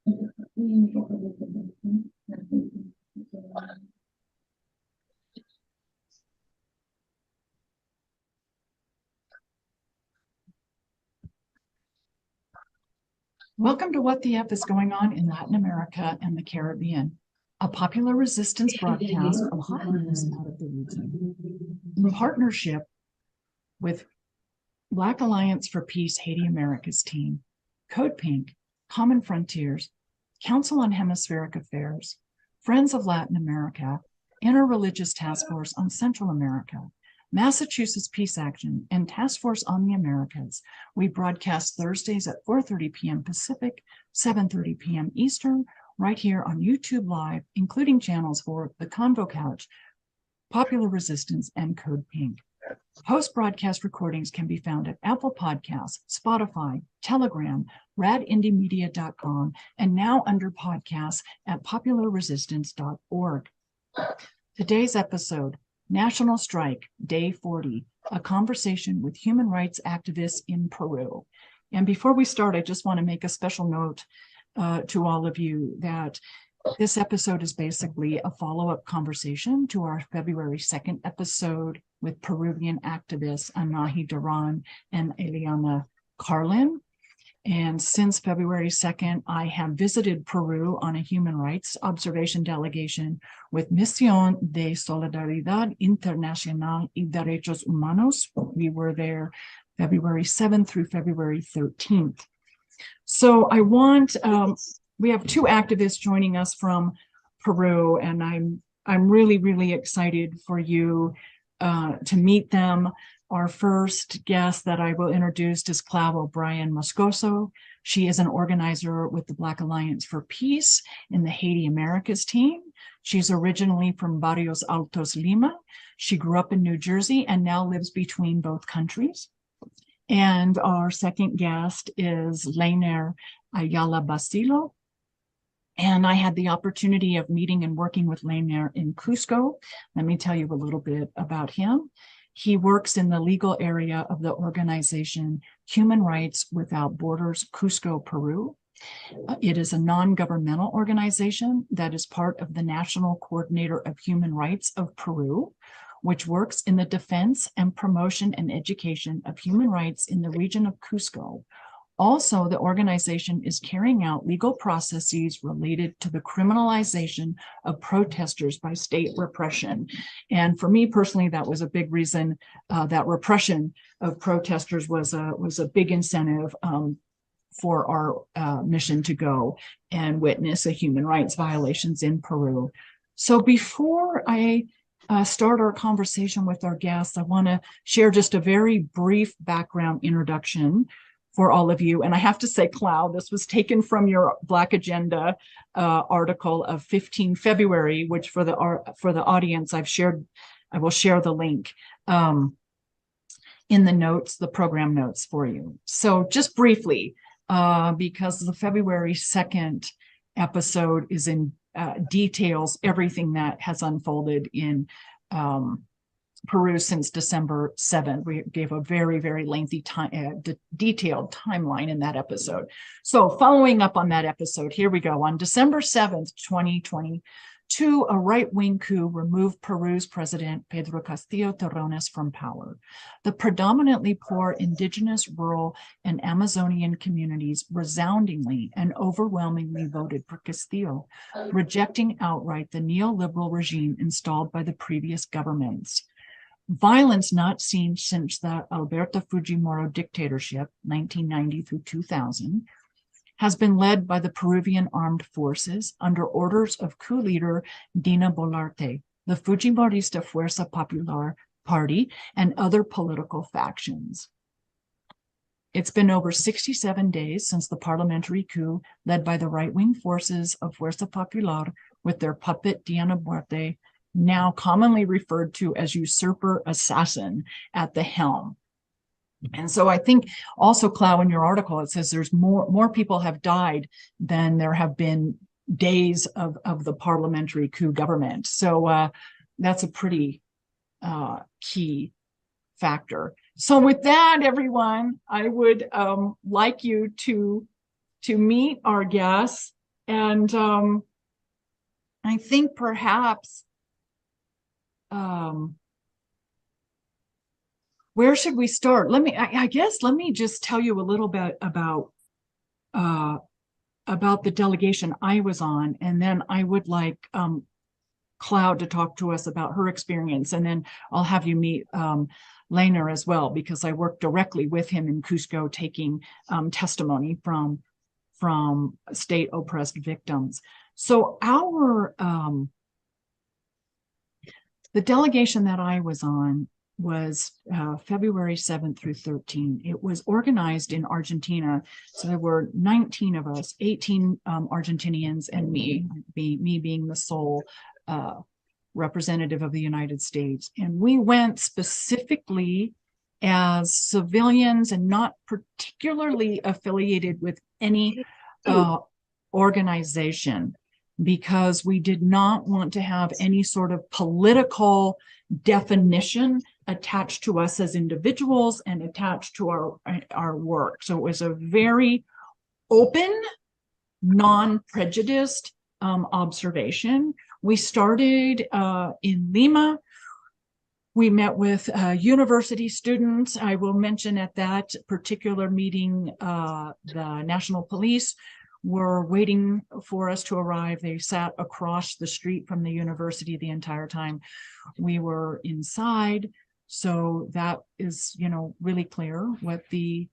Welcome to What the F is Going On in Latin America and the Caribbean, a popular resistance broadcast of hot news out of the region. In partnership with Black Alliance for Peace Haiti America's team, Code Pink, Common Frontiers, Council on Hemispheric Affairs, Friends of Latin America, Interreligious Task Force on Central America, Massachusetts Peace Action, and Task Force on the Americas. We broadcast Thursdays at 4:30 p.m. Pacific, 7:30 p.m. Eastern, right here on YouTube Live, including channels for The Convo Couch, Popular Resistance, and Code Pink. Post-broadcast recordings can be found at Apple Podcasts, Spotify, Telegram, radindiemedia.com, and now under podcasts at popularresistance.org. Today's episode, National Strike, Day 40, a conversation with human rights activists in Peru. And before we start, I just want to make a special note to all of you that this episode is basically a follow-up conversation to our February 2nd episode with Peruvian activists Anahi, Durand, and Eliana, Carlin. And since February 2nd, I have visited Peru on a human rights observation delegation with Mision de Solidaridad Internacional y Derechos Humanos. We were there February 7th through February 13th. So we have two activists joining us from Peru, and I'm really, really excited for you to meet them. Our first guest that I will introduce is Clau O'Brien Moscoso. She is an organizer with the Black Alliance for Peace in the Haiti Americas team. She's originally from Barrios Altos, Lima. She grew up in New Jersey and now lives between both countries. And our second guest is Leyner Ayala Basilio. And I had the opportunity of meeting and working with Leyner in Cusco. Let me tell you a little bit about him. He works in the legal area of the organization Human Rights Without Borders, Cusco, Peru. It is a non-governmental organization that is part of the National Coordinator of Human Rights of Peru, which works in the defense and promotion and education of human rights in the region of Cusco. Also, the organization is carrying out legal processes related to the criminalization of protesters by state repression. And for me personally, that was a big reason that repression of protesters was a big incentive for our mission to go and witness the human rights violations in Peru. So before I start our conversation with our guests, I want to share just a very brief background introduction for all of you. And I have to say, Clau, this was taken from your Black Agenda article of 15 February, which for the audience, I will share the link in the notes, the program notes for you. So just briefly, because the February 2nd episode is in details everything that has unfolded in Peru since December 7th. We gave a very, very lengthy detailed timeline in that episode. So following up on that episode, here we go. On December 7th, 2022, a right-wing coup removed Peru's president, Pedro Castillo Terrones, from power. The predominantly poor indigenous, rural, and Amazonian communities resoundingly and overwhelmingly voted for Castillo, rejecting outright the neoliberal regime installed by the previous governments. Violence not seen since the Alberto Fujimori dictatorship, 1990 through 2000, has been led by the Peruvian armed forces under orders of coup leader Dina Boluarte, the Fujimorista Fuerza Popular Party, and other political factions. It's been over 67 days since the parliamentary coup led by the right-wing forces of Fuerza Popular with their puppet Dina Boluarte, now commonly referred to as usurper assassin, at the helm. And so I think also, Clau, in your article, it says there's more people have died than there have been days of the parliamentary coup government. So that's a pretty key factor. So with that, everyone, I would like you to meet our guests. And I think perhaps, where should we start? I guess, let me just tell you a little bit about the delegation I was on, and then I would like Clau to talk to us about her experience, and then I'll have you meet Leyner as well, because I worked directly with him in Cusco, taking testimony from state oppressed victims. So the delegation that I was on was February 7th through 13th. It was organized in Argentina. So there were 19 of us, 18 Argentinians, and me being the sole representative of the United States. And we went specifically as civilians and not particularly affiliated with any organization, because we did not want to have any sort of political definition attached to us as individuals and attached to our work. So it was a very open, non-prejudiced observation. We started in Lima. We met with university students. I will mention at that particular meeting, the National Police were waiting for us to arrive. They sat across the street from the university the entire time we were inside. So that is, really clear what the,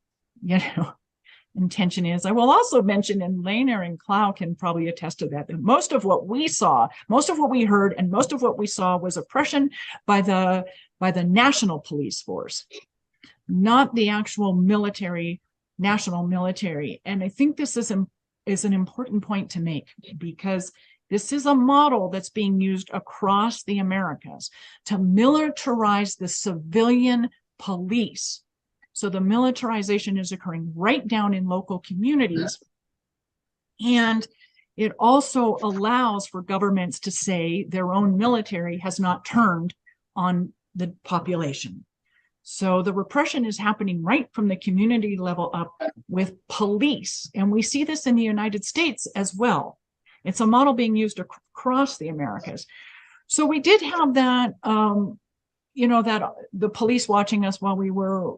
intention is. I will also mention, and Leyner and Clau can probably attest to that most of what we saw, most of what we heard, and most of what we saw was oppression by the national police force, not the actual military, national military. And I think this is an important point to make, because this is a model that's being used across the Americas to militarize the civilian police. So the militarization is occurring right down in local communities. And it also allows for governments to say their own military has not turned on the population. So the repression is happening right from the community level up with police. And we see this in the United States as well. It's a model being used across the Americas. So we did have that, that the police watching us while we were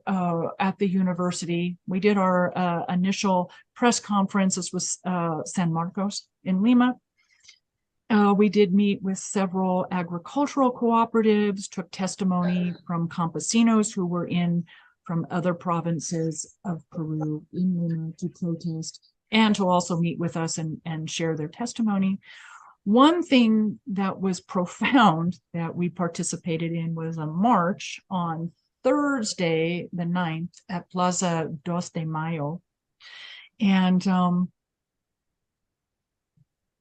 at the university. We did our initial press conference. This was San Marcos in Lima. We did meet with several agricultural cooperatives, took testimony from campesinos who were in from other provinces of Peru in Lima to protest, and to also meet with us and share their testimony. One thing that was profound that we participated in was a march on Thursday, the 9th, at Plaza 2 de Mayo. And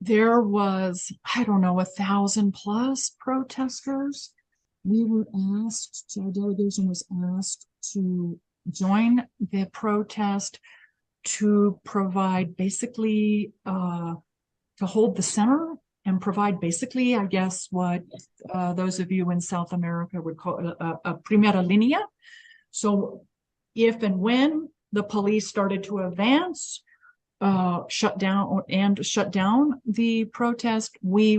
there was, 1,000+ protesters. We were asked, our delegation was asked to join the protest, to provide basically, to hold the center and provide basically, I guess, what those of you in South America would call a primera línea. So if and when the police started to advance, shut down the protest, we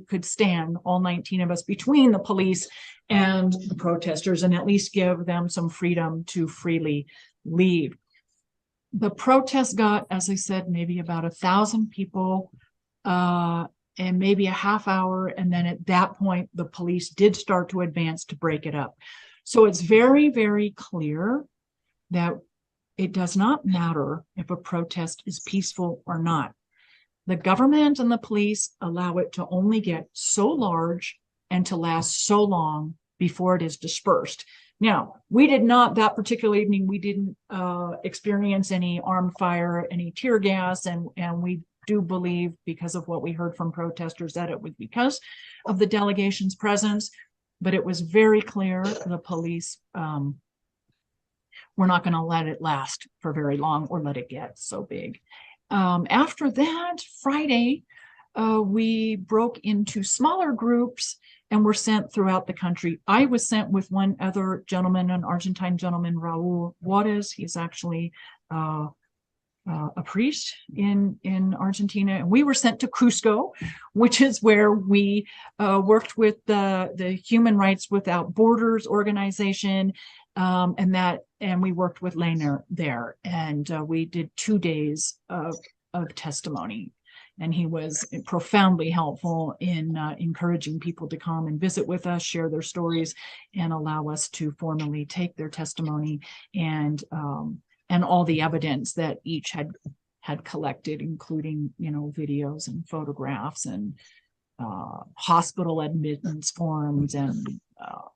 could stand, all 19 of us, between the police and the protesters, and at least give them some freedom to freely leave. The protest got, as I said, maybe about 1,000 people, and maybe a half hour. And then at that point, the police did start to advance to break it up. So it's very, very clear that it does not matter if a protest is peaceful or not. The government and the police allow it to only get so large and to last so long before it is dispersed. Now, we did not, that particular evening, we didn't experience any armed fire, any tear gas, and we do believe, because of what we heard from protesters, that it was because of the delegation's presence, but it was very clear the police were not going to let it last for very long or let it get so big. After that, Friday, we broke into smaller groups and were sent throughout the country. I was sent with one other gentleman, an Argentine gentleman, Raul Juarez. He's actually a priest in Argentina, and we were sent to Cusco, which is where we worked with the Human Rights Without Borders organization, and we worked with Leyner there, and we did 2 days of testimony. And he was profoundly helpful in encouraging people to come and visit with us, share their stories, and allow us to formally take their testimony and all the evidence that each had collected, including, videos and photographs and hospital admittance forms and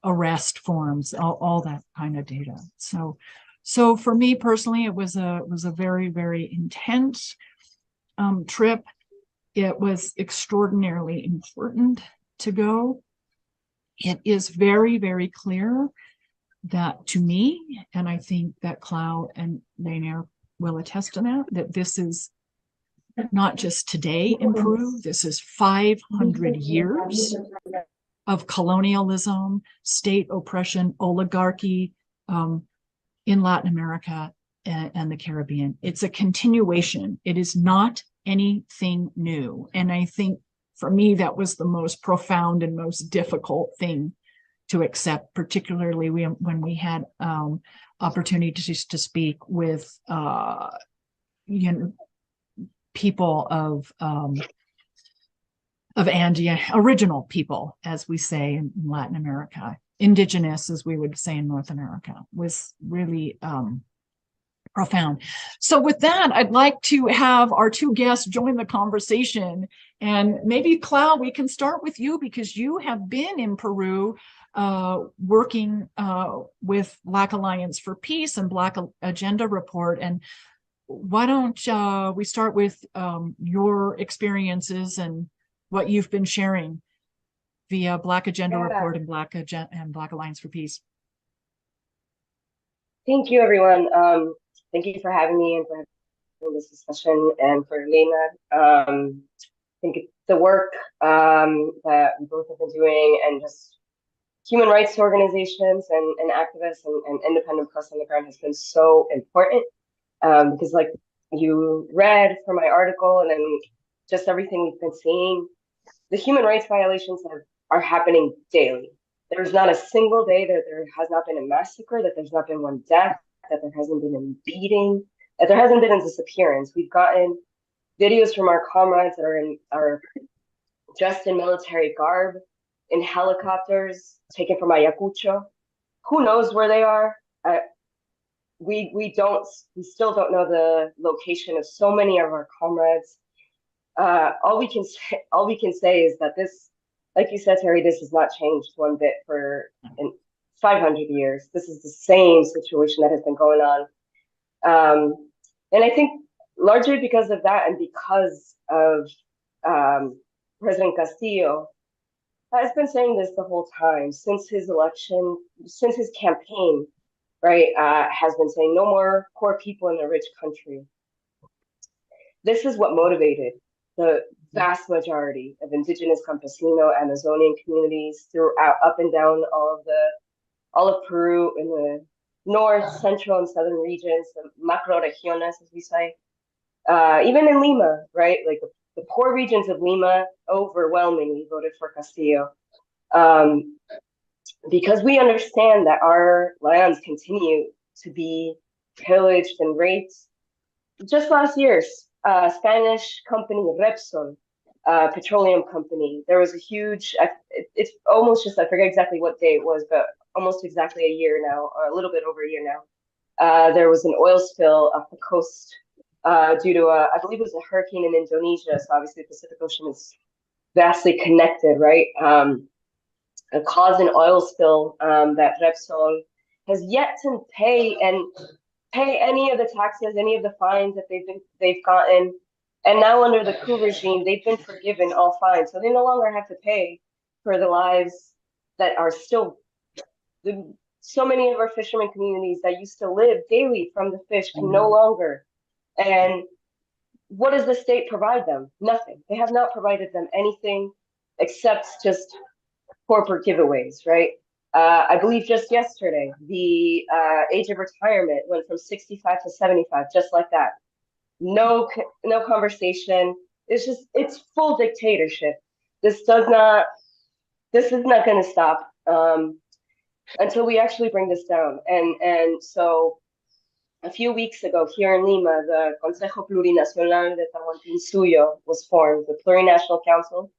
arrest forms, all that kind of data. So for me personally, it was a very, very intense trip. It was extraordinarily important to go. It is very, very clear that to me, and I think that Clau and Leyner will attest to that this is not just today in Peru, this is 500 years of colonialism, state oppression, oligarchy in Latin America and the Caribbean. It's a continuation. It is not anything new. And I think for me, that was the most profound and most difficult thing to accept, particularly when we had opportunities to speak with people of Andean, original people, as we say in Latin America, indigenous, as we would say in North America, was really profound. So with that, I'd like to have our two guests join the conversation. And maybe, Clau, we can start with you because you have been in Peru working with Black Alliance for Peace and Black Agenda Report. And why don't we start with your experiences and what you've been sharing via Black Agenda Report and Black Alliance for Peace. Thank you, everyone. Thank you for having me and for having this discussion, and for Eliana. I think the work that we both have been doing, and just human rights organizations and activists and independent press on the ground has been so important, because like you read from my article and then just everything we've been seeing, the human rights violations are happening daily. There's not a single day that there has not been a massacre, that there's not been one death, that there hasn't been a beating, that there hasn't been a disappearance. We've gotten videos from our comrades that are dressed in military garb, in helicopters, taken from Ayacucho. Who knows where they are? We still don't know the location of so many of our comrades. All we can say is that this, like you said, Terry, this has not changed one bit in 500 years. This is the same situation that has been going on. And I think largely because of that and because of President Castillo has been saying this the whole time since his election, since his campaign, right, has been saying no more poor people in a rich country. This is what motivated the vast majority of indigenous campesino Amazonian communities throughout, up and down all of Peru, in the north, central, and southern regions, the macro regiones, as we say, even in Lima, right? Like the poor regions of Lima overwhelmingly voted for Castillo, because we understand that our lands continue to be pillaged and raped. Just last year, Spanish company Repsol, petroleum company, there was a huge, it's almost just, I forget exactly what day it was, but almost exactly a year now, or a little bit over a year now. There was an oil spill off the coast due to, I believe it was a hurricane in Indonesia. So obviously the Pacific Ocean is vastly connected, right? Caused an oil spill that Repsol has yet to pay any of the taxes, any of the fines that they've gotten. And now under the coup regime, they've been forgiven all fines. So they no longer have to pay for the lives that are still, so many of our fishermen communities that used to live daily from the fish can no longer. And what does the state provide them? Nothing. They have not provided them anything except just corporate giveaways, right? I believe just yesterday, the age of retirement went from 65 to 75, just like that. no conversation. It's full dictatorship. This does not this is not going to stop until we actually bring this down. And so a few weeks ago here in Lima, the Consejo Plurinacional de Tahuantinsuyo was formed, the Plurinational Council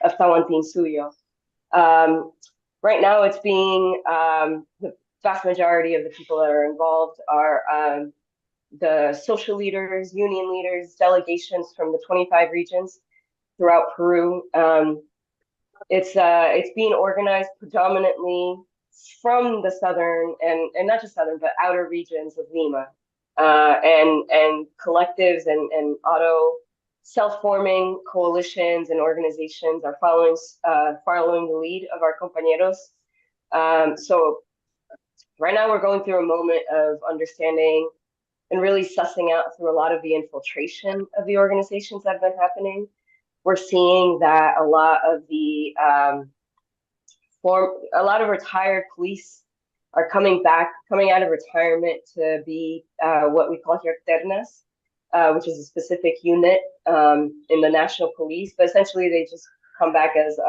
of Tahuantinsuyo. Right now, it's being the vast majority of the people that are involved are the social leaders, union leaders, delegations from the 25 regions throughout Peru. It's being organized predominantly from the southern and not just southern but outer regions of Lima, and collectives and auto self-forming coalitions and organizations are following the lead of our compañeros. So right now we're going through a moment of understanding and really sussing out through a lot of the infiltration of the organizations that have been happening. We're seeing that a lot of retired police are coming out of retirement to be what we call here ternas, which is a specific unit in the national police. But essentially, they just come back as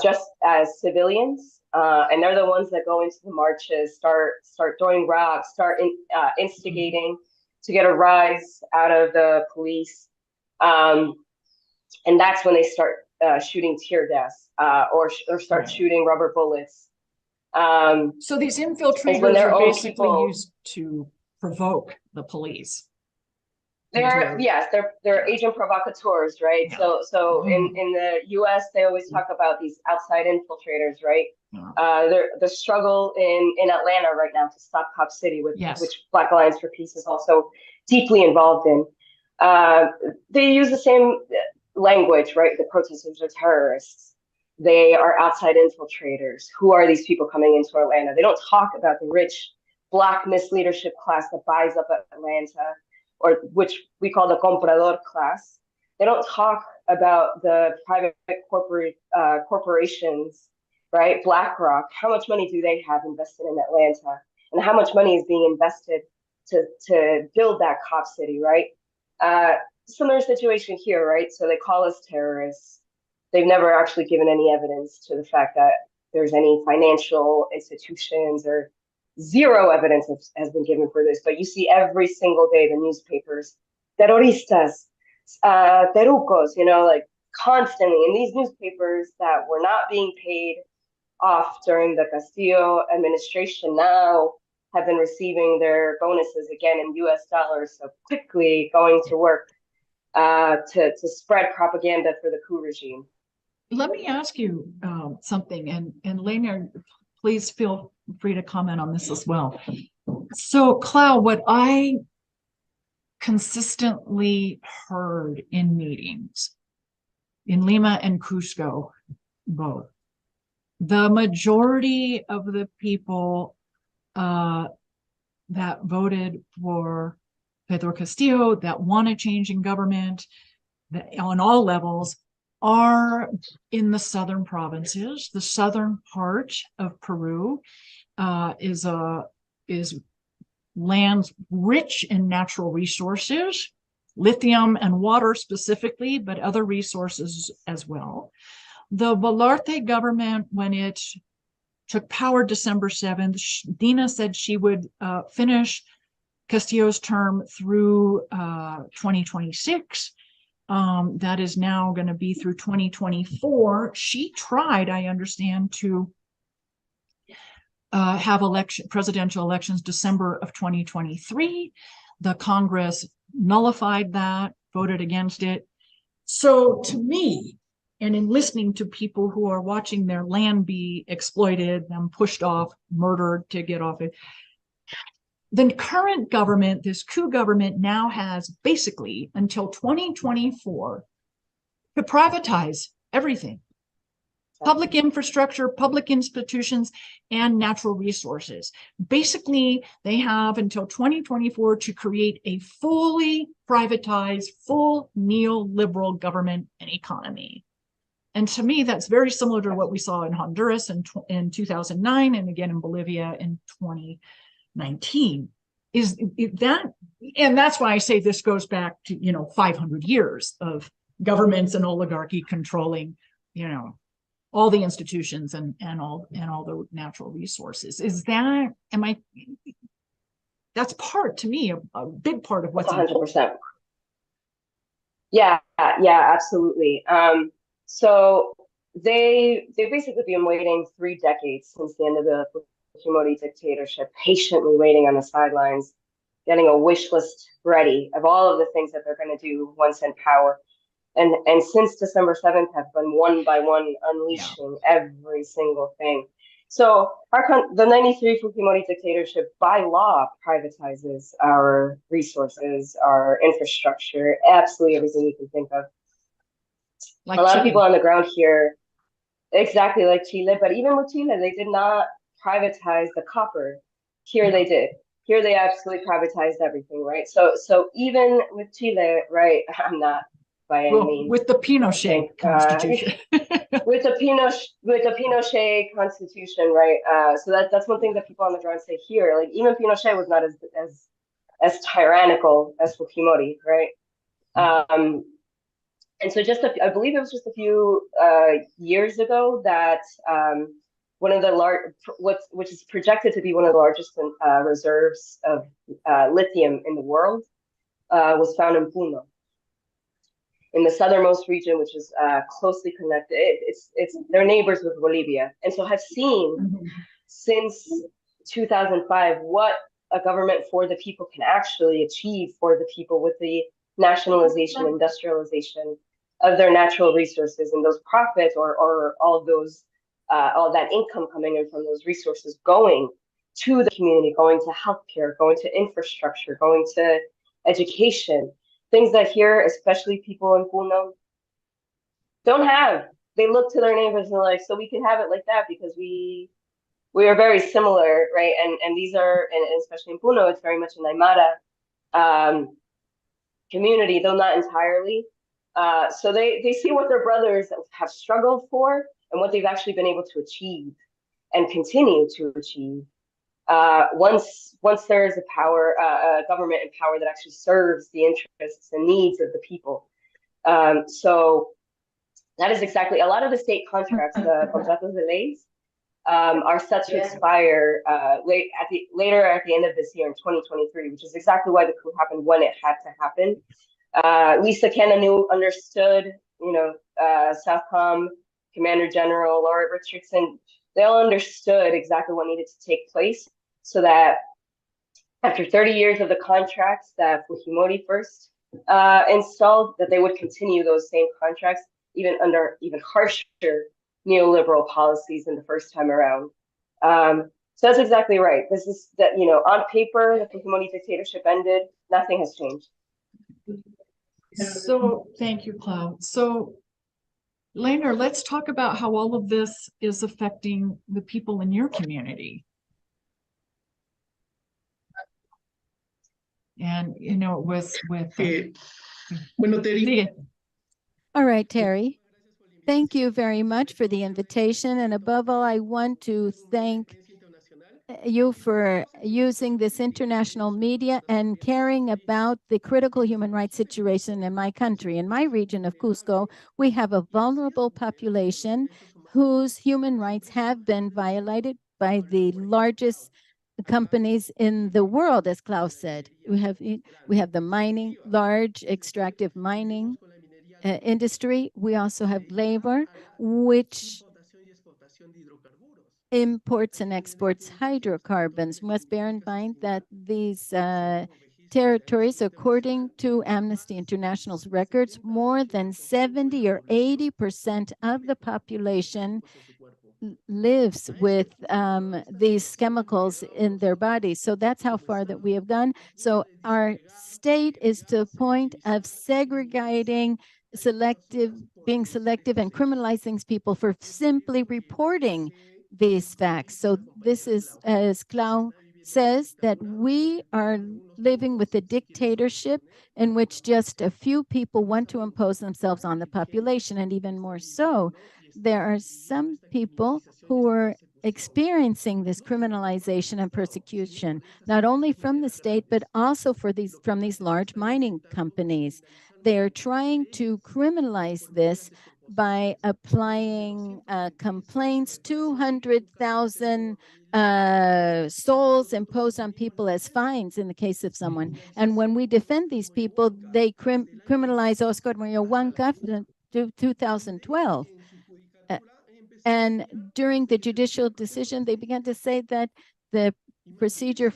just as civilians, and they're the ones that go into the marches, start throwing rocks, instigating to get a rise out of the police. And that's when they start shooting tear gas or start shooting rubber bullets. So these infiltrators are basically used to provoke the police. They're agent provocateurs, right? Yeah. So in the U.S. they always talk about these outside infiltrators, right? Yeah. The struggle in Atlanta right now to stop Cop City, which Black Alliance for Peace is also deeply involved in. They use the same language, right? The protesters are terrorists. They are outside infiltrators. Who are these people coming into Atlanta? They don't talk about the rich Black misleadership class that buys up Atlanta, or which we call the comprador class. They don't talk about the private corporations, right? BlackRock, how much money do they have invested in Atlanta? And how much money is being invested to build that Cop City, right? Similar situation here, right? So they call us terrorists. They've never actually given any evidence to the fact that there's any financial institutions, or zero evidence has been given for this. But you see every single day the newspapers, terroristas, terucos, like constantly in these newspapers that were not being paid off during the Castillo administration now have been receiving their bonuses again in US dollars. So quickly going to work to spread propaganda for the coup regime. Let me ask you something, and Leyner, please feel free to comment on this as well. So, Clau, what I consistently heard in meetings in Lima and Cusco, both, the majority of the people that voted for Pedro Castillo, that want a change in government on all levels, are in the southern provinces. The southern part of Peru is lands rich in natural resources, lithium and water specifically, but other resources as well. The Boluarte government, when it took power December 7th, Dina said she would finish Castillo's term through 2026. That is now going to be through 2024. She tried, I understand, to have presidential elections December of 2023. The Congress nullified that, voted against it. So to me, and in listening to people who are watching their land be exploited, them pushed off, murdered to get off it, the current government, this coup government, now has basically until 2024 to privatize everything. Public infrastructure, public institutions, and natural resources. Basically, they have until 2024 to create a fully privatized, full neoliberal government and economy. And to me, that's very similar to what we saw in Honduras in 2009 and again in Bolivia in 2019. that, and that's why I say this goes back to 500 years of governments and oligarchy controlling all the institutions and all the natural resources. That's part, to me, a big part of what's 100%. Yeah, absolutely. So they've basically been waiting 3 decades since the end of the Fujimori dictatorship, patiently waiting on the sidelines, getting a wish list ready of all of the things that they're going to do once in power. And since December 7th have been one by one unleashing every single thing. So the 93 Fujimori dictatorship by law privatizes our resources, our infrastructure, absolutely everything you can think of. Like a lot Chile. Of people on the ground here, exactly like Chile, but even with Chile, they did not privatize the copper. Here they did. Here they absolutely privatized everything, right? So even with Chile, right, I'm not by any means. With the Pinochet constitution. with the Pinochet constitution, right? So that's one thing that people on the ground say here. Like even Pinochet was not as tyrannical as Fujimori, right? And so I believe it was just a few years ago that one of the which is projected to be one of the largest reserves of lithium in the world was found in Puno, in the southernmost region, which is closely connected. They're neighbors with Bolivia, and so have seen since 2005 what a government for the people can actually achieve for the people with the nationalization, industrialization of their natural resources, and those profits or all that income coming in from those resources going to the community, going to healthcare, going to infrastructure, going to education, things that here, especially people in Puno, don't have. They look to their neighbors and they're like, so we can have it like that because we are very similar, right? And these are, and especially in Puno, it's very much an Aymara community, though not entirely. So they see what their brothers have struggled for and what they've actually been able to achieve and continue to achieve. Once there is a government in power that actually serves the interests and needs of the people. So that is exactly, a lot of the state contracts, the contratos de leyes, are set to expire later at the end of this year in 2023, which is exactly why the coup happened when it had to happen. Lisa Kenna understood, Southcom Commander General Laura Richardson, they all understood exactly what needed to take place so that after 30 years of the contracts that Fujimori first installed, that they would continue those same contracts even under even harsher neoliberal policies than the first time around. So that's exactly right. This is that, on paper, the Fujimori dictatorship ended, nothing has changed. So thank you, Clau. So Leyner, let's talk about how all of this is affecting the people in your community. And, with all right, Terry. Thank you very much for the invitation. And above all, I want to thank you for using this international media and caring about the critical human rights situation in my country. In my region of Cusco, we have a vulnerable population whose human rights have been violated by the largest companies in the world, as Klaus said. We have the mining, large extractive mining industry. We also have labor, which imports and exports hydrocarbons. We must bear in mind that these territories, according to Amnesty International's records, more than 70 or 80% of the population lives with these chemicals in their bodies. So that's how far that we have gone. So our state is to the point of segregating, being selective and criminalizing people for simply reporting these facts. So this is, as Clau says, that we are living with a dictatorship in which just a few people want to impose themselves on the population. And even more so, there are some people who are experiencing this criminalization and persecution, not only from the state, but also from these large mining companies. They are trying to criminalize this by applying complaints, 200,000 souls imposed on people as fines in the case of someone. And when we defend these people, they criminalize Oscar Mario Huanca to 2012. And during the judicial decision, they began to say that the procedure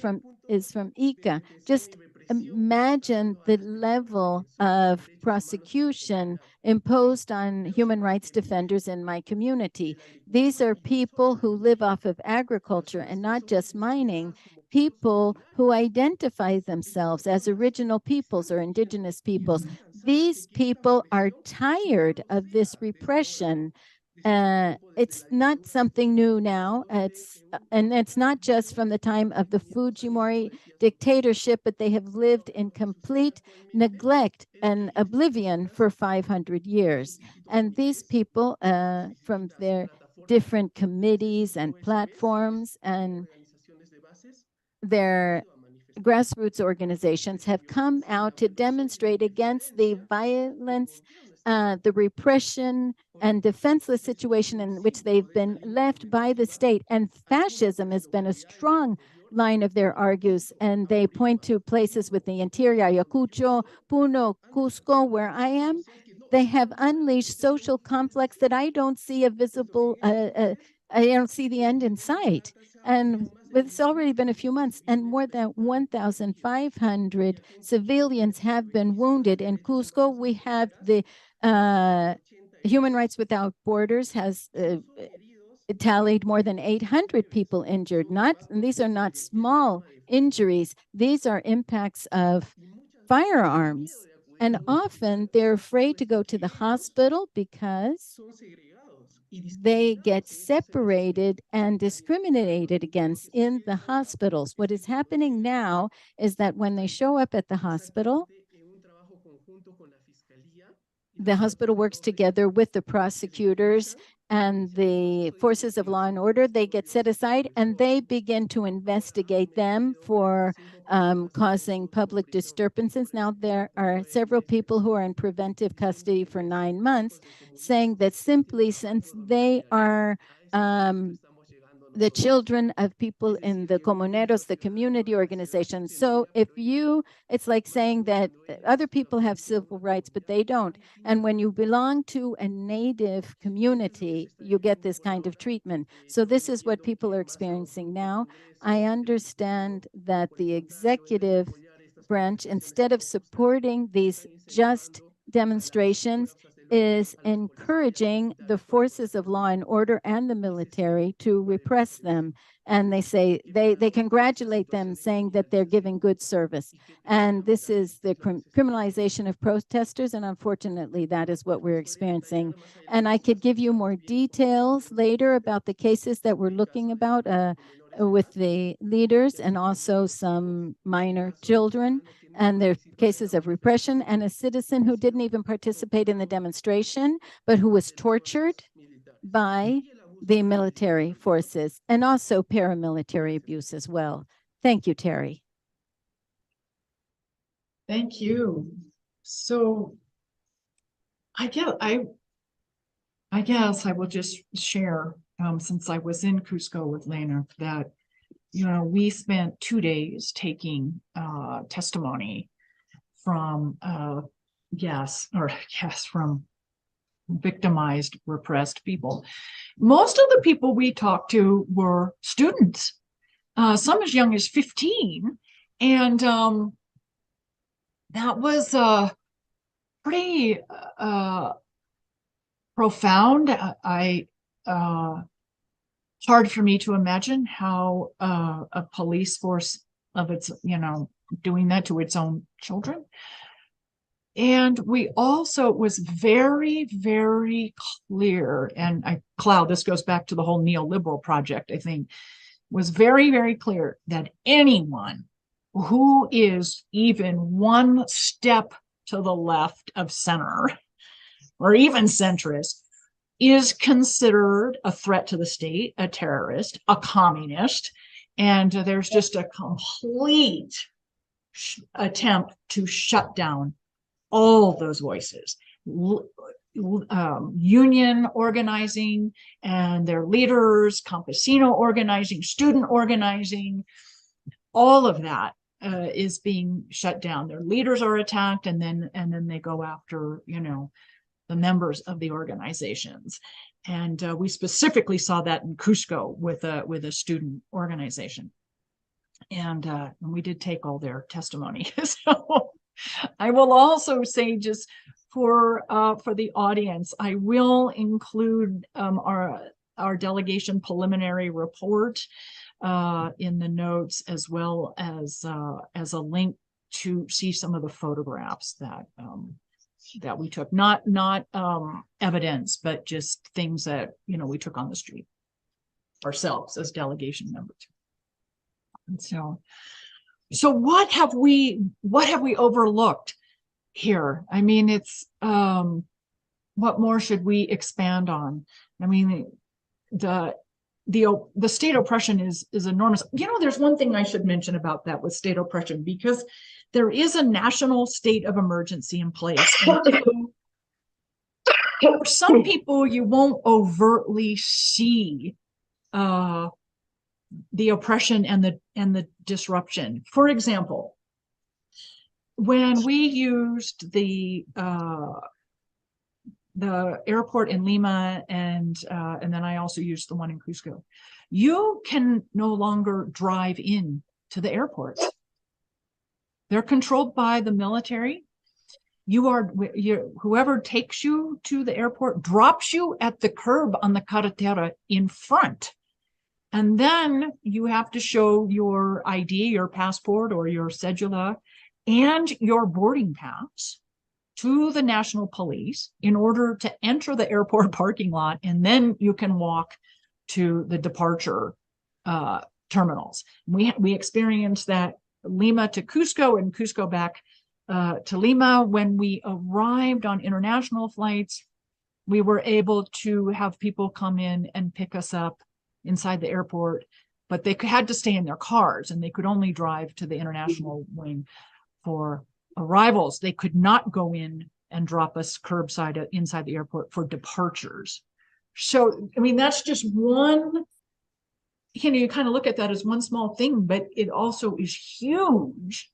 is from ICA. Just imagine the level of prosecution imposed on human rights defenders in my community. These are people who live off of agriculture and not just mining, people who identify themselves as original peoples or indigenous peoples. These people are tired of this repression. It's not something new now. And it's not just from the time of the Fujimori dictatorship, but they have lived in complete neglect and oblivion for 500 years. And these people, from their different committees and platforms and their grassroots organizations, have come out to demonstrate against the violence, the repression, and defenseless situation in which they've been left by the state. And fascism has been a strong line of their argues, and they point to places with the interior, Ayacucho, Puno, Cusco, where I am. They have unleashed social conflicts that I don't see a visible, I don't see the end in sight. And it's already been a few months, and more than 1,500 civilians have been wounded. In Cusco, we have the Human Rights Without Borders has tallied more than 800 people injured. And these are not small injuries. These are impacts of firearms. And often they're afraid to go to the hospital because they get separated and discriminated against in the hospitals. What is happening now is that when they show up at the hospital works together with the prosecutors and the forces of law and order. They get set aside and they begin to investigate them for causing public disturbances. Now, there are several people who are in preventive custody for 9 months, saying that simply since they are the children of people in the comuneros, the community organizations. So it's like saying that other people have civil rights, but they don't. And when you belong to a native community, you get this kind of treatment. So this is what people are experiencing now. I understand that the executive branch, instead of supporting these just demonstrations, is encouraging the forces of law and order and the military to repress them. And they say they congratulate them, saying that they're giving good service. And this is the criminalization of protesters. And unfortunately, that is what we're experiencing. And I could give you more details later about the cases that we're looking about with the leaders and also some minor children and their cases of repression, and a citizen who didn't even participate in the demonstration, but who was tortured by the military forces, and also paramilitary abuse as well. Thank you, Terry. Thank you. So I guess I will just share, since I was in Cusco with Leyner, that we spent 2 days taking testimony from from victimized, repressed people. Most of the people we talked to were students, some as young as 15, and that was pretty profound. Hard for me to imagine how a police force of its, doing that to its own children. And we also, it was very, very clear, and Clau, this goes back to the whole neoliberal project, I think, was very, very clear that anyone who is even one step to the left of center, or even centrist, is considered a threat to the state, a terrorist, a communist, and there's just a complete attempt to shut down all those voices. Union organizing and their leaders, campesino organizing, student organizing, all of that is being shut down. Their leaders are attacked, and then they go after, you know, the members of the organizations. And we specifically saw that in Cusco with a student organization. And we did take all their testimony. So I will also say, just for the audience, I will include our delegation preliminary report in the notes, as well as a link to see some of the photographs that we took, not evidence, but just things that, you know, we took on the street ourselves as delegation members. And so what have we overlooked here? I mean, it's what more should we expand on? I mean, the state oppression is enormous. You know, there's one thing I should mention about that with state oppression, because there is a national state of emergency in place. And for some people, you won't overtly see the oppression and the disruption. For example, when we used the airport in Lima, and then I also used the one in Cusco, you can no longer drive in to the airports. They're controlled by the military. Whoever takes you to the airport drops you at the curb on the carretera in front. And then you have to show your ID, your passport, or your cedula, and your boarding pass to the national police in order to enter the airport parking lot, and then you can walk to the departure terminals. We experienced that Lima to Cusco and Cusco back to Lima. When we arrived on international flights, we were able to have people come in and pick us up inside the airport, but they had to stay in their cars, and they could only drive to the international wing for arrivals. They could not go in and drop us curbside inside the airport for departures. So, I mean, that's just one, you know, you kind of look at that as one small thing, but it also is huge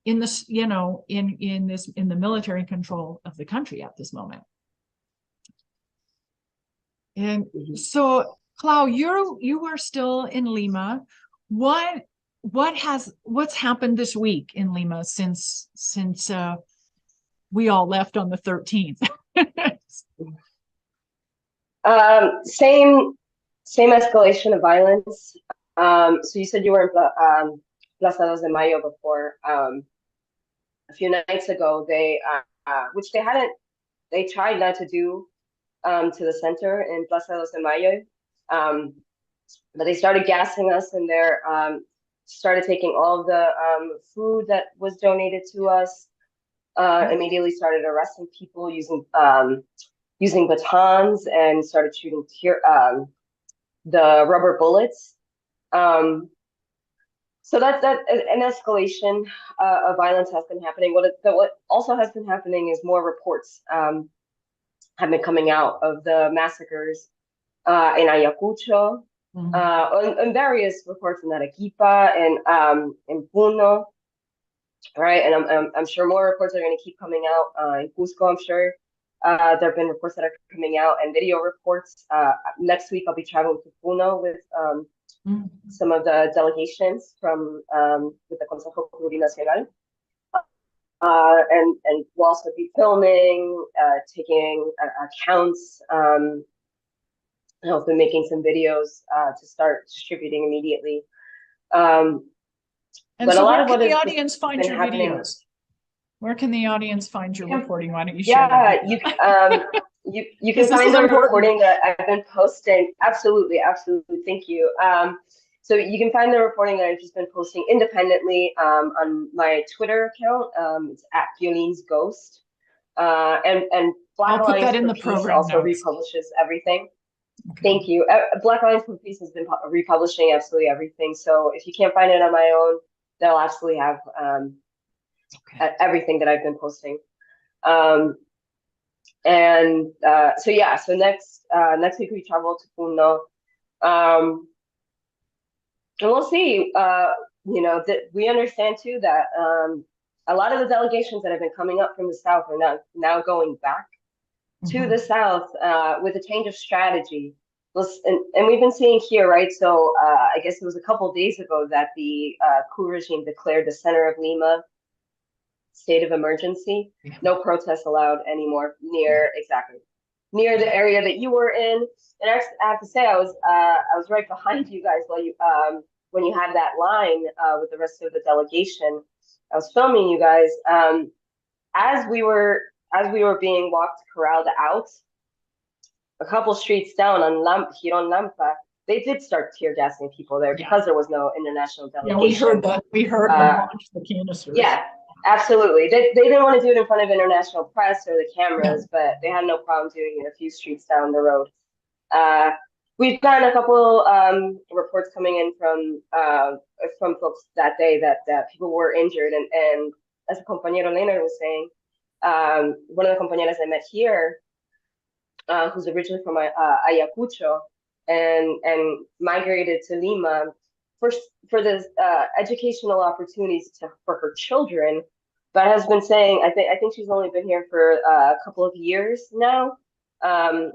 in this, you know, in the military control of the country at this moment. And so, Clau, you are still in Lima. What's happened this week in Lima since we all left on the 13th? Same escalation of violence. So you said you were in Plaza 2 de Mayo before. A few nights ago, they which they tried not to do to the center in Plaza 2 de Mayo, but they started gassing us, and they started taking all of the food that was donated to us. Immediately started arresting people using batons, and started shooting the rubber bullets. So that's an escalation of violence has been happening. What also has been happening is more reports have been coming out of the massacres in Ayacucho, and various reports in Arequipa and in Puno, right? And I'm sure more reports are going to keep coming out in Cusco. I'm sure there have been reports that are coming out, and video reports. Next week I'll be traveling to Puno with some of the delegations from with the Consejo Peru-National. And we'll also be filming, taking accounts. I've been making some videos to start distributing immediately. And but so a lot where of can what the audience find your happening, videos? Where can the audience find your reporting? Why don't you yeah, share that? you can find the reporting that I've been posting. Absolutely. Thank you. So you can find the reporting that I've just been posting independently on my Twitter account. It's @Violin's Ghost. And Black I'll put Alliance that in for the Peace program also notes. republishes everything. Okay. Thank you. Black Alliance for Peace has been republishing absolutely everything. So if you can't find it on my own, they'll absolutely have everything that I've been posting. So yeah, so next week we travel to Puno. And we'll see. We understand too that a lot of the delegations that have been coming up from the South are now going back to the South with a change of strategy. And we've been seeing here, right? So I guess it was a couple of days ago that the coup regime declared the center of Lima state of emergency. Yeah. No protests allowed anymore near the area that you were in. And I have to say, I was right behind you guys while you when you had that line with the rest of the delegation. I was filming you guys as we were being corralled out. A couple streets down on Hiron Lampa, they did start tear gassing people there because there was no international delegation. Yeah, we heard that. We heard them launch the canisters. Yeah, absolutely. They didn't want to do it in front of international press or the cameras, but they had no problem doing it a few streets down the road. We've gotten a couple reports coming in from folks that day that people were injured, and as a compañero Leyner was saying, one of the compañeras I met here, who's originally from Ayacucho and migrated to Lima for the educational opportunities for her children, but has been saying, I think she's only been here for a couple of years now, but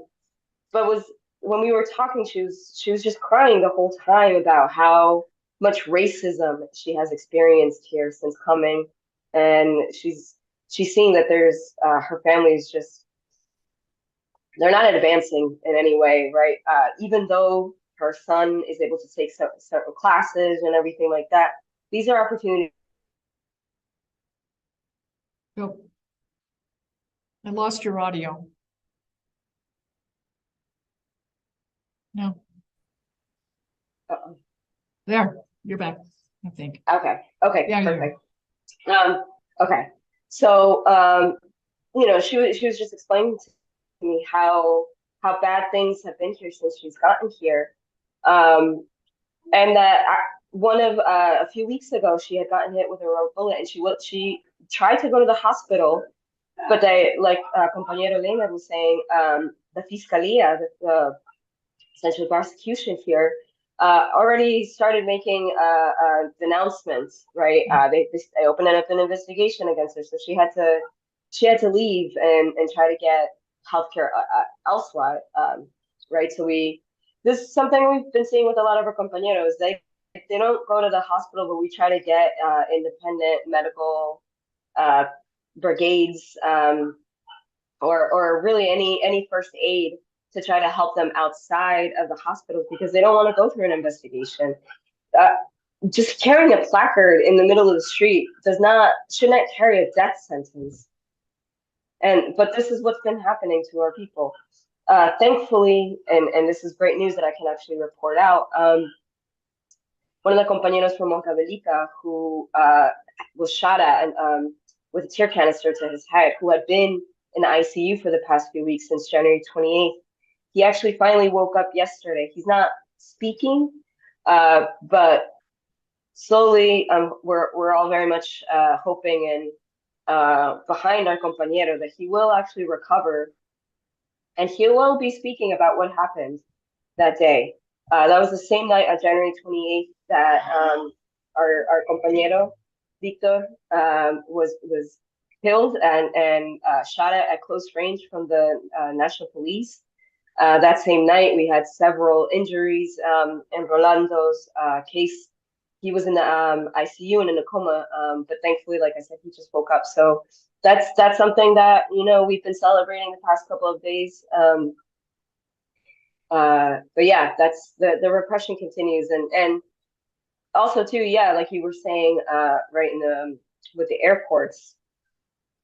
when we were talking, she was just crying the whole time about how much racism she has experienced here since coming, and she's seeing that there's her family is just, they're not advancing in any way, right? Even though her son is able to take certain classes and everything like that, these are opportunities. Oh, I lost your audio. No. There, you're back, I think. Okay, Yeah, perfect. Okay, so she was just explaining to me how bad things have been here since she's gotten here, and that a few weeks ago she had gotten hit with a road bullet, and she tried to go to the hospital, but they, like compañero Leyner was saying, the Fiscalía, the essentially prosecution here, already started making denouncements, right? They opened up an investigation against her, so she had to leave and try to get healthcare elsewhere, right? So this is something we've been seeing with a lot of our compañeros. They don't go to the hospital, but we try to get independent medical brigades or really any first aid to try to help them outside of the hospitals because they don't want to go through an investigation. Just carrying a placard in the middle of the street should not carry a death sentence. But this is what's been happening to our people. Thankfully, and this is great news that I can actually report out. One of the compañeros from Moncavelica who was shot at with a tear canister to his head, who had been in the ICU for the past few weeks since January 28th. He actually finally woke up yesterday. He's not speaking, but slowly we're all very much hoping and behind our compañero that he will actually recover, and he will be speaking about what happened that day. That was the same night on January 28th that our compañero Victor was killed and shot at close range from the National Police. That same night, we had several injuries. In Rolando's case, he was in the ICU and in a coma, but thankfully, like I said, he just woke up. So that's something that we've been celebrating the past couple of days. But yeah, that's the repression continues, and also too, yeah, like you were saying, right with the airports,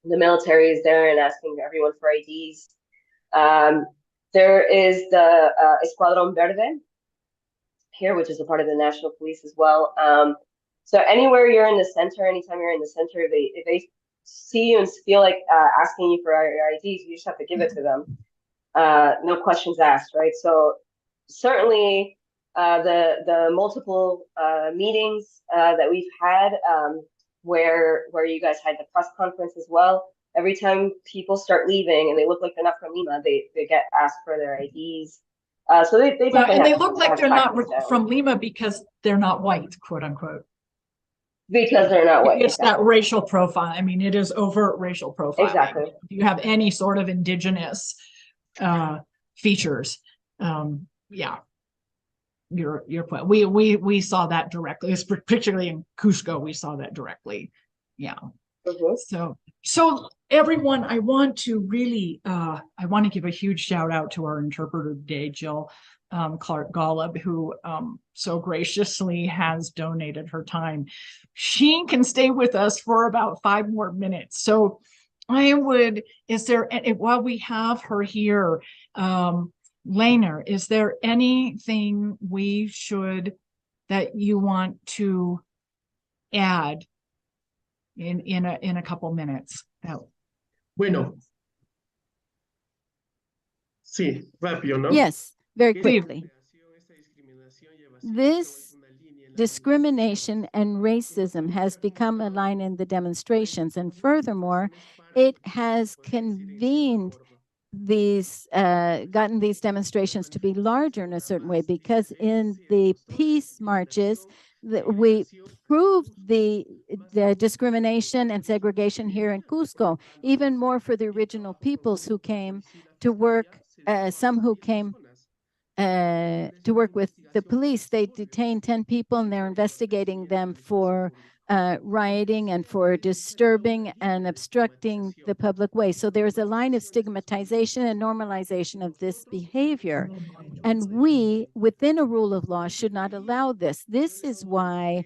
the military is there and asking everyone for IDs. There is the Escuadrón Verde here, which is a part of the National Police as well. So anywhere you're in the center, anytime you're in the center, they see you and feel like asking you for your IDs, you just have to give it to them. No questions asked, right? So certainly the multiple meetings that we've had, where you guys had the press conference as well. Every time people start leaving and they look like they're not from Lima, they get asked for their IDs. So they definitely and they have, look like have they're not tracked this down. from Lima because they're not white, quote unquote. Because they're not white. It's exactly. that racial profile. I mean, it is overt racial profiling. Exactly. If you have any sort of indigenous features, yeah, your point. We saw that directly. It's particularly in Cusco, we saw that directly. Yeah. So everyone, I want to really I want to give a huge shout out to our interpreter today, Jill Clark-Gollub, who so graciously has donated her time. She can stay with us for about 5 more minutes. So I would, while we have her here, Leyner, is there anything that you want to add in a couple minutes? Bueno. Sí, rápido, ¿no? Yes, very quickly. This discrimination and racism has become a line in the demonstrations, and furthermore, it has convened gotten these demonstrations to be larger in a certain way, because in the peace marches, we proved the discrimination and segregation here in Cusco, even more for the original peoples who came to work, some who came to work with the police. They detained 10 people and they're investigating them for rioting and for disturbing and obstructing the public way. So there's a line of stigmatization and normalization of this behavior. And we, within a rule of law, should not allow this. This is why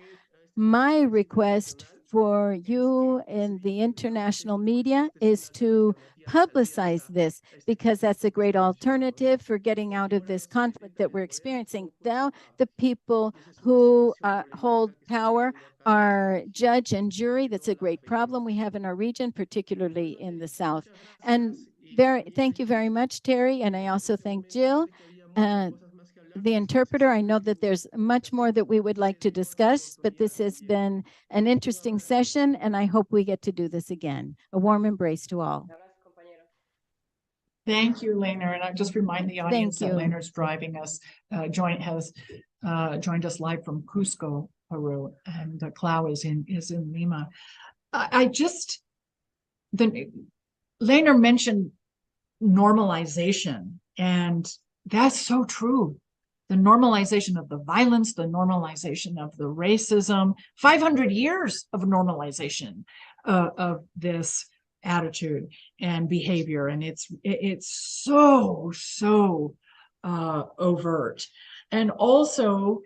my request for you in the international media is to publicize this, because that's a great alternative for getting out of this conflict that we're experiencing. Now, the people who hold power are judge and jury. That's a great problem we have in our region, particularly in the South. And thank you very much, Terry. And I also thank Jill, the interpreter. I know that there's much more that we would like to discuss, but this has been an interesting session, and I hope we get to do this again. A warm embrace to all. Thank you, Leyner. And I just remind the audience that Leyner's driving us, joined us live from Cusco, Peru, and Clau is in Lima. Leyner mentioned normalization, and that's so true. The normalization of the violence, the normalization of the racism, 500 years of normalization of this attitude and behavior. And it's so overt. And also,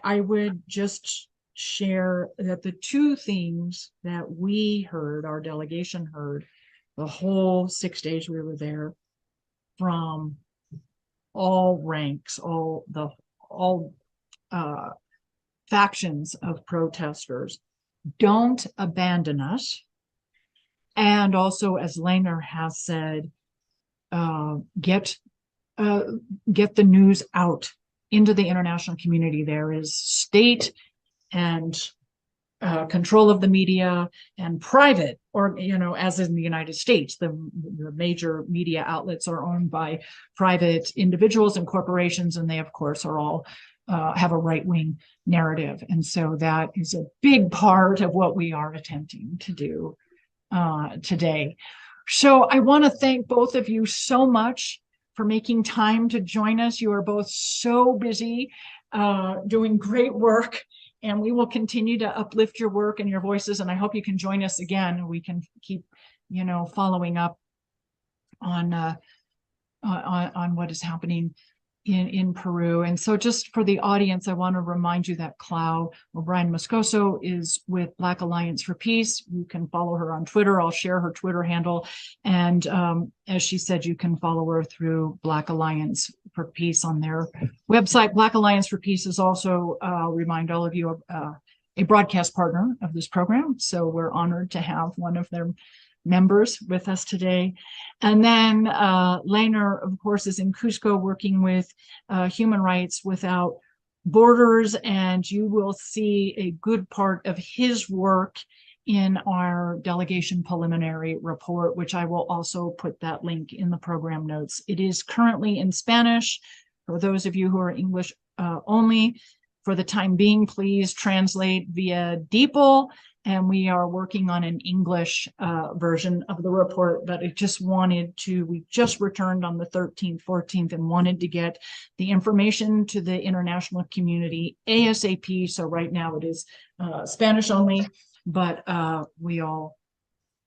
I would just share that the 2 things that we heard, our delegation heard, the whole 6 days we were there, from all ranks, all factions of protesters: don't abandon us. And also, as Leyner has said, get the news out into the international community. There is state and control of the media and private, or, as in the United States, the major media outlets are owned by private individuals and corporations, and they, of course, are all have a right-wing narrative. And so that is a big part of what we are attempting to do today. So I want to thank both of you so much for making time to join us. You are both so busy doing great work, and we will continue to uplift your work and your voices. And I hope you can join us again. We can keep, following up on what is happening in Peru. And so, just for the audience, I want to remind you that Clau O'Brien Moscoso is with Black Alliance for Peace. You can follow her on Twitter. I'll share her Twitter handle. And as she said, you can follow her through Black Alliance for Peace on their website. Black Alliance for Peace is also, I'll remind all of you, a broadcast partner of this program. So we're honored to have one of their members with us today. And then Leyner, of course, is in Cusco working with Human Rights Without Borders, and you will see a good part of his work in our delegation preliminary report, which I will also put that link in the program notes. It is currently in Spanish. For those of you who are English only, for the time being, please translate via DeepL, and we are working on an English version of the report, but we just returned on the 13th, 14th, and wanted to get the information to the international community ASAP. So right now it is Spanish only, but we all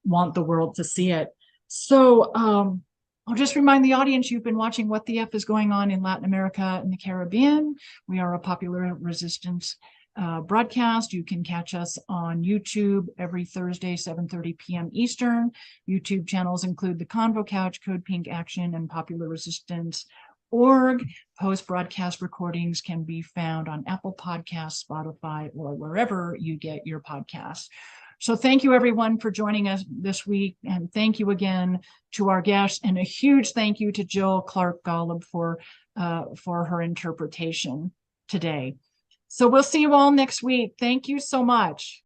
want the world to see it. So I'll just remind the audience, you've been watching What the F is Going On in Latin America and the Caribbean. We are a popular resistance broadcast. You can catch us on YouTube every Thursday, 7:30 p.m. Eastern. YouTube channels include the Convo Couch, Code Pink Action, and Popular Resistance org. Post-broadcast recordings can be found on Apple Podcasts, Spotify, or wherever you get your podcasts. So thank you, everyone, for joining us this week. And thank you again to our guests. And a huge thank you to Jill Clark-Gollub for her interpretation today. So we'll see you all next week. Thank you so much.